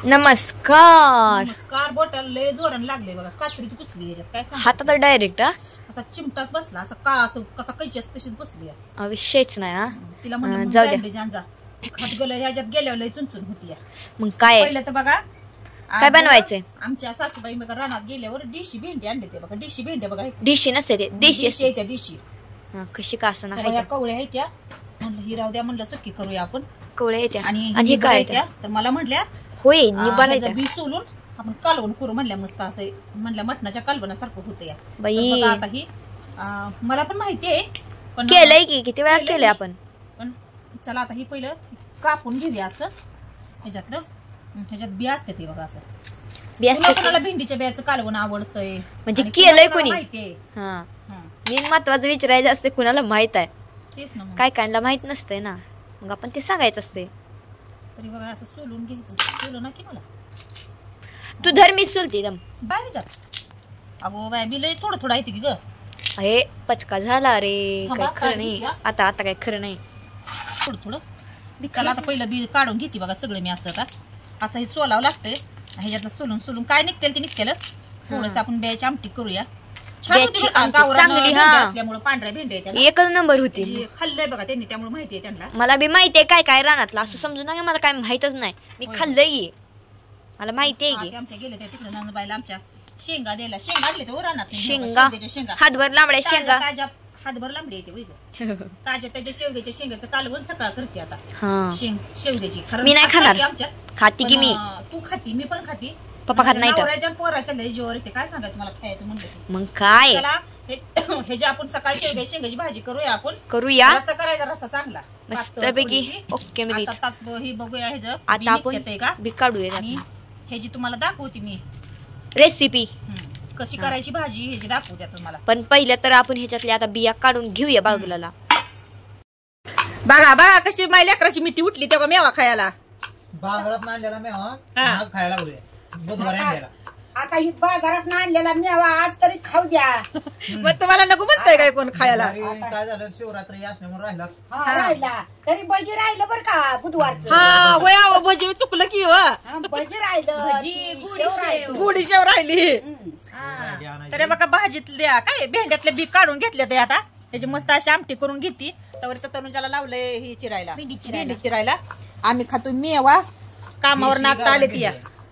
नमस्कार. नमस्कार. बोटाला लय जोरान लागले बघा, कात्रीच पुसली याच्यात. काय सांग हातात डायरेक्ट असा चिमटाच बसला, असं का असं कसा कैची तशीच बसली. विषयच नाही हा. तिला म्हणलं जाऊ द्या. खत गेलं ह्याच्यात गेल्यावर लय चुनचुन होती. मग काय पहिलं तर बघा काय बनवायचंय. आमच्या सासूबाई बघा रानात गेल्यावर देशी भेंडी आणली. ते बघा देशी भेंडी बघा, डिशी नसते ते देशी आहे त्या देशी. कशी का असं नाही कवळ्या आहेत त्या. म्हणलं ही राहू द्या, म्हणलं सुट्टी करूया आपण. कवळ्या येत्या आणि हे काय त्या तर मला म्हटल्या होय निबारायचं बी सोलून आपण कालवण करू म्हणल्या. मस्त असं म्हणल्या मटणाच्या कालवणासारखं होतं या बाई. आता ही मला पण माहिती आहे, पण केलंय की किती वेळा केलंय आपण. पण चला आता ही पहिलं कापून घेऊया. असं ह्याच्यात बी असते ते बघा. असं बी असते. कोणाला भेंडीच्या बियाचं कालवण आवडतंय म्हणजे केलंय कोणी. माहितीये. हा मेन महत्वाचं विचारायचं असते कुणाला माहित आहे. तेच ना, काय कायला माहित नसतंय ना, मग आपण ते सांगायचं असते. तरी बघा असं सोलून घ्यायचं. सोलू ना की मला तू धर मी सोलते दम बाय ह्याच्यात. अगो बाय बी लय थोडं थोडं आहे की ग. हे पचका झाला रे. काय खरं नाही आता काय खरं नाही. थोडं थोडं चला आता पहिलं बी काढून घेते बघा सगळे मी. असं का असं हे सोलावं लागतंय. ह्याच्यातलं सोलून सोलून काय निघतेल ते निघतेल. थोडस आपण ब्याची आमटी करूया. चांगली असल्यामुळे पांढऱ्या भेंड्या एकच नंबर होती. खाल्लंय बघा त्यांनी, त्यामुळे माहितीये त्यांना. मला बी माहितीये काय काय रानातलं असं समजू नका. मला काय माहितच नाही. मी खाल्लंय, मला माहितीये की. आमच्या गेले त्या तिकडे नंदबाईला आमच्या शेंगा द्यायला. शेंगा आणले ते रानात. शेंगा हातभर लांबड्या शेंगा. ताज्या हातभर लांबडी येते ताज्या त्याच्या शेवग्याच्या शेंगाचं कालवण सकाळ करते आता. शेवग्याची मी नाही खाणार. खाती की मी. तू खाती, मी पण खाती. पप्पा खात नाही. पोराच्या लय जीवावर येते. काय सांगा तुम्हाला खायचं म्हणलं. मग काय हे जे आपण सकाळी शेंगाची भाजी करूया. आपण करूया. रस्सा करायचा, रस्सा चांगला मस्तपैकी. ओके मी ही बघूया. आता आपण बी काढूया. आणि ह्याची तुम्हाला दाखवते मी रेसिपी कशी करायची भाजी. ह्याची दाखवते तुम्हाला. पण पहिल्या तर आपण ह्याच्यातल्या आता बिया काढून घेऊया बागलाला. बघा बघा कशी माझ्या लेकराची मिठी उठली तेव्हा मेवा खायला. बाजारात आणलेला मेवा आज खायला लागलोय. बुधवारी आणलेला. आता ही बाजारात आणलेला मेवा आज तरी खाऊ द्या. मग तुम्हाला नको म्हणताय काय कोण खायला. काय झालं, शिवरात्री असल्यामुळे राहिला. राहिला तरी भजी राहिलं बरं का बुधवारचं. हा होय भजी चुकलं की भजी राहिलं. गुडी शेव राहिली. तरी बघा भाजीत द्या काय भेंड्यातले बी काढून घेतले ते. आता त्याची मस्त अशी आमटी करून घेतली. तर तनुजाला लावलंय ही चिरायला, भेंडी चिरायला. आम्ही खातो मेवा. कामावर नाचता आले ती.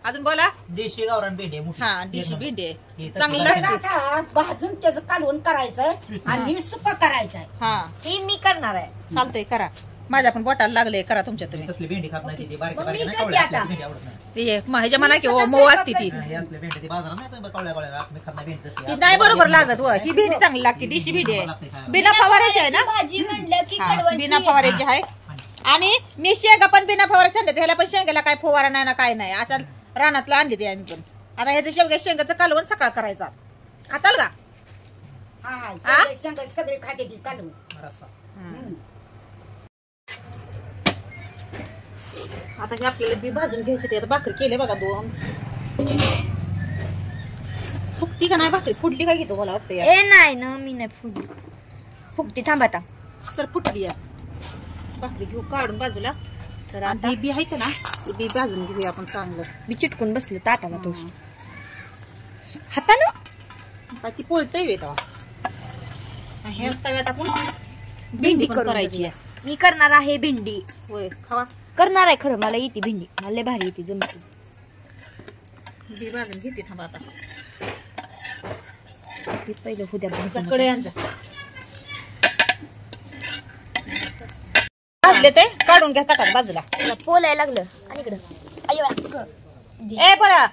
अजून बोला. देशी गावरान भेंडी. हा देशी भेंडी चांगलं भाजून त्याचं कालवण करायचं आणि सुका करायचं. हा ही मी करणार आहे. चालतंय करा. माझ्या पण बोटाला लागले. करा तुमच्या तुम्ही. कसली भेंडी खात नाही. ह्याच्या मना की मऊ असते ती. नाही बरोबर लागत. ही भेंडी चांगली लागते. देशी भेंडी आहे. बिना फवारायची आहे ना. बिना फवारायची आहे. आणि मी शेंगा पण बिना फवारायची आणले. ह्याला पण शेंगाला काय फवारा नाही ना काय नाही. असं रानातलं आणले ते आम्ही पण. आता ह्याचं शेंगाचं कालवण सकाळ करायचा. खाचाल का. सगळे खाते ती कालवण. आता हे आपल्याला बी भाजून घ्यायचे. आता भाकरी केले बघा 2. फुकती का नाही भाकरी. फुटली काय घेतो मला वाटतं. ए नाही ना मी नाही फुगली. फुगती थांब आता. सर फुटली या भाकरी. घेऊ काढून बाजूला. तर आता बी आहे का ना बी भाजून घेऊया आपण चांगलं. मी चिटकून बसले ताटाला. तो हातानं ती पोळतय तेव्हा. हे तव्यात आपण भेंडी करायची आहे. मी करणार आहे भेंडी. होय खावा. करणार आहे खरं. मला येते भेंडी. मला लय भारी येते. जमते. बी भाजून घेते थांबा आता. पहिलं उद्या भाजून यांचं भाजले ते काढून घ्या टाका बाजूला. पोलायला लागलं. आणि इकडं ए बरा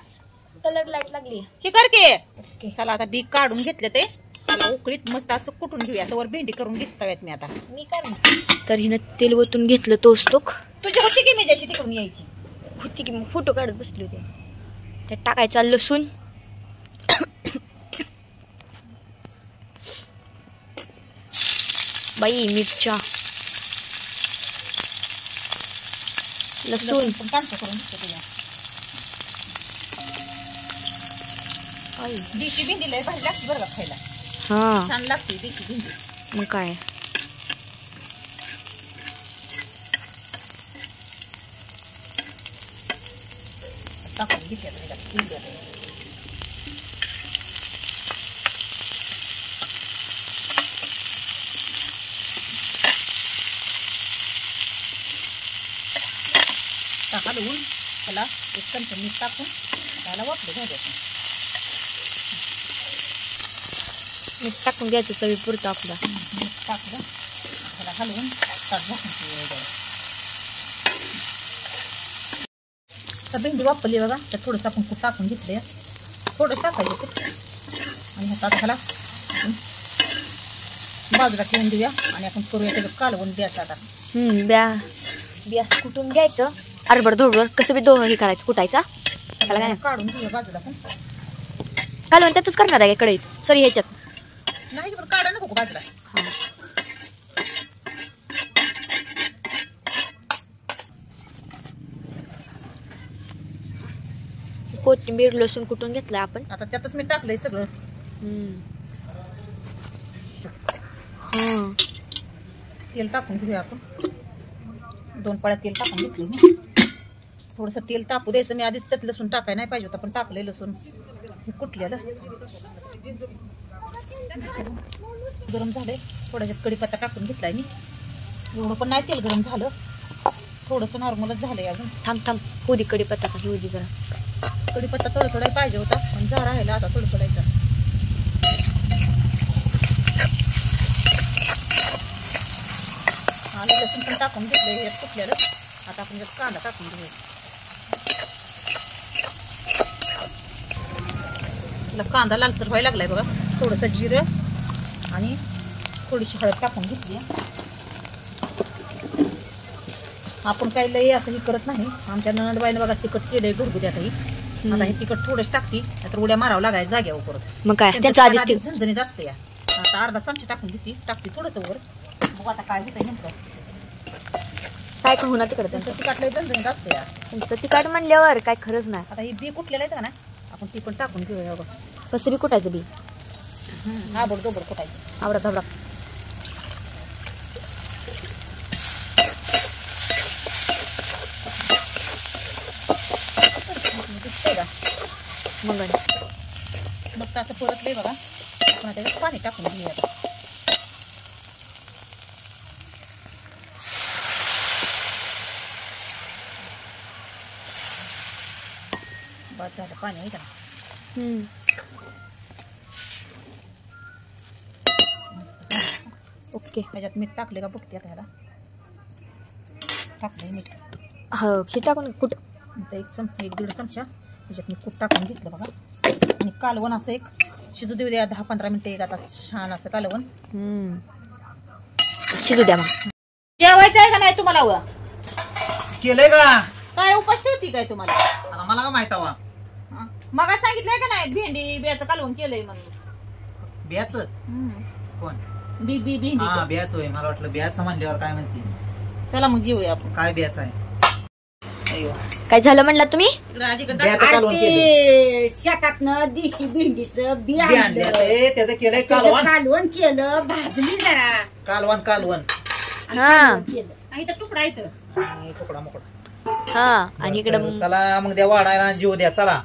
कलर लाईट लागली. चिकर की. चला आता बी काढून घेतलं ते. उकळीत मस्त असं कुटून घेऊया. तर भेंडी करून घेत तव्यात मी आता. मी करणार. तर हिनं तेल ओतून घेतलं. तोच तोक तुझी होती की मी जशी तिकडून यायची होती की. मग फोटो काढत बसले होते. त्यात टाकायचा लसूण. बाई मिरच्या लसूण करून देशी भेंडी लय भाजी लागते बरं का खायला. हा छान लागते देशी भेंडी. मग काय टाकून घेते आता ह्याच्यात. भेंडी आता. हलवून त्याला एक चमचा मीठ टाकून त्याला वापरू घ्यायचं. मीठ टाकून घ्यायचं चवीपुरतं आपला. मीठ टाकलं त्याला हलवून ताट झाकून ठेवायचं. तर भेंडी वापरली बघा. तर थोडंसं आपण खूप टाकून घेतलं. थोडं टाकायचं खूप आणि ह्याचा त्याला बाजूला ठेवून देऊया आणि आपण करूया त्याचं कालवून द्यायचं आता. बियास कुटून घ्यायचं अर्बड धोडवर कसं बी हे करायचं कुटायचा त्याला काय काढून घेऊया बाजूला. पण कालवण त्यातच करणार आहे कढईत सॉरी ह्याच्यात नाही पण काढा नको बाजूला. कोथिंबीर लसूण कुटून घेतलाय आपण. आता त्यातच मी टाकलंय सगळं. तेल टाकून घेऊया आपण. 2 पळ्या तेल टाकून घेतलं मी. थोडंसं तेल तापू द्यायचं. मी आधीच त्यात लसूण टाकाय नाही पाहिजे होतं पण टाकलंय लसूण. हे कुटलेलं गरम झालंय. थोड्याच्यात कढीपत्ता टाकून घेतलाय मी. एवढं पण नाही तेल गरम झालं. थोडंसं नॉर्मलच झालंय अजून. थांब होदी कढीपत्ता का होदी जरा. कढीपत्ता थोडा पाहिजे होता पण जा राहिला आता थोडायचा. आणि लसूण पण टाकून घेतलंय हे कुटलेलं. आता आपण जर कांदा टाकून घेऊया. कांदा लालसर व्हायला लागलाय बघा. थोडंसं जिरं आणि थोडीशी हळद टाकून घेतली. आपण काही लई असं हे करत नाही. आमच्या नणंदबाईने बघा तिखट केलंय घरगुती. आता हे तिखट थोडंच टाकते तर उड्या मारावं लागायचं जाग्यावर परत. मग काय त्याचा आधीच झणझणीत असते या. आता अर्धा चमचा टाकून टाकते थोडंसं वर. बघू आता काय होतंय नेमकं. काय का होणार तिकडे त्यांचं तिखट लई झणझणीत असते या. तुमचं तिखट म्हणल्यावर काय खरंच नाही. आता हे बी कुठलेलं आहे का ना आपण ती पण टाकून घेऊया बघा. कसं बी कुटायचं बी आबड दोबड कुटायचं. आवडा धबडा. दिसतंय का मग मग असं परतलंय बघा. आपण त्याच्यात पाणी टाकून घेऊया आता. बस झालं पाणी आहे का. ओके. त्याच्यात मीठ टाकले का बघते आता. ह्याला टाकलंय मीठ. हो हे टाकून कुठं आता 1-1.5 चमचा त्याच्यात मी कूट टाकून घेतलं बघा. आणि कालवण असं एक शिजू देऊ द्या 10-15 मिनिटं. एक आता छान असं कालवण शिजू द्या. मग जेवायचं आहे का नाही तुम्हाला. व केलंय का काय उपास ठेवती काय तुम्हाला. आता मला का माहित हवा. मग सांगितलंय का नाही भेंडी बियाचं कालवण केलंय म्हणून. बियाच कोण भेंडी. हा बियाच होय. मला वाटलं बियाचं म्हणल्यावर काय म्हणते. चला मग जेवूया आपण. काय बियाच आहे. काय झालं म्हणला तुम्ही. शेतातनं देशी भेंडीचं बी त्याचं केलंय कालवण. कालवण केलं. भाजली जरा कालवण तुकडा इथं तुकडा मोकडा. हा आणि इकडं चला मग द्या वाढायला जीव द्या. चला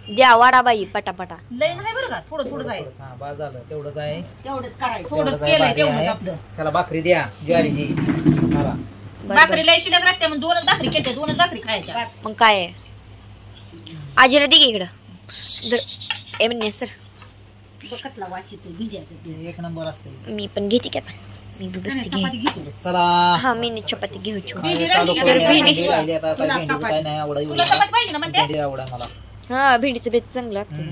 द्या वाडा बाई पटापटा. लय नाही बरं का थोडं जाय. हा बस झालं तेवढंच आहे. तेवढंच करायचं. थोडंच केलंय तेवढंच आपलं. त्याला भाकरी द्या ज्वारीची. मला भाकरी लय शिल्लक राहते मग 2च भाकरी केल्या. 2च भाकरी खायच्या. मग काय आजीला दे इकडं. ए म्हणणे सर कसला वास येतो भिंड्याचं. एक नंबर असते. मी पण घेते का. मी बी बसते घे. चला हा मी चपाती घेऊ चालू करू. भेंडी राहिली आता. काय भेंडी काय नाही आवडा. तुला चपाती पाहिजे ना म्हणते. भेंडी आवडा मला. हा भेंडीचं बेत चांगलं लागतं.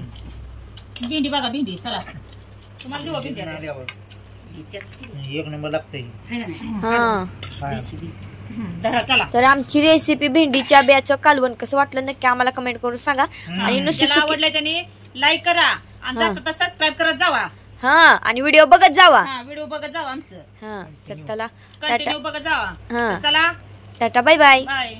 भेंडी बघा भेंडी. चला तुम्हाला देऊ भेंडी. एक नंबर लागते. हा धरा चला. तर आमची रेसिपी भेंडीच्या बियाचं कालवण कसं वाटलं नक्की आम्हाला कमेंट करून सांगा. आणि नुसती आवडलं त्याने लाईक करा आणि जाता सबस्क्राईब करत जावा. हा आणि व्हिडिओ बघत जावा. व्हिडिओ बघत जावा आमचं. हा तर चला कंटिन्यू बघत जावा. हा चला टाटा बाय बाय. बाय.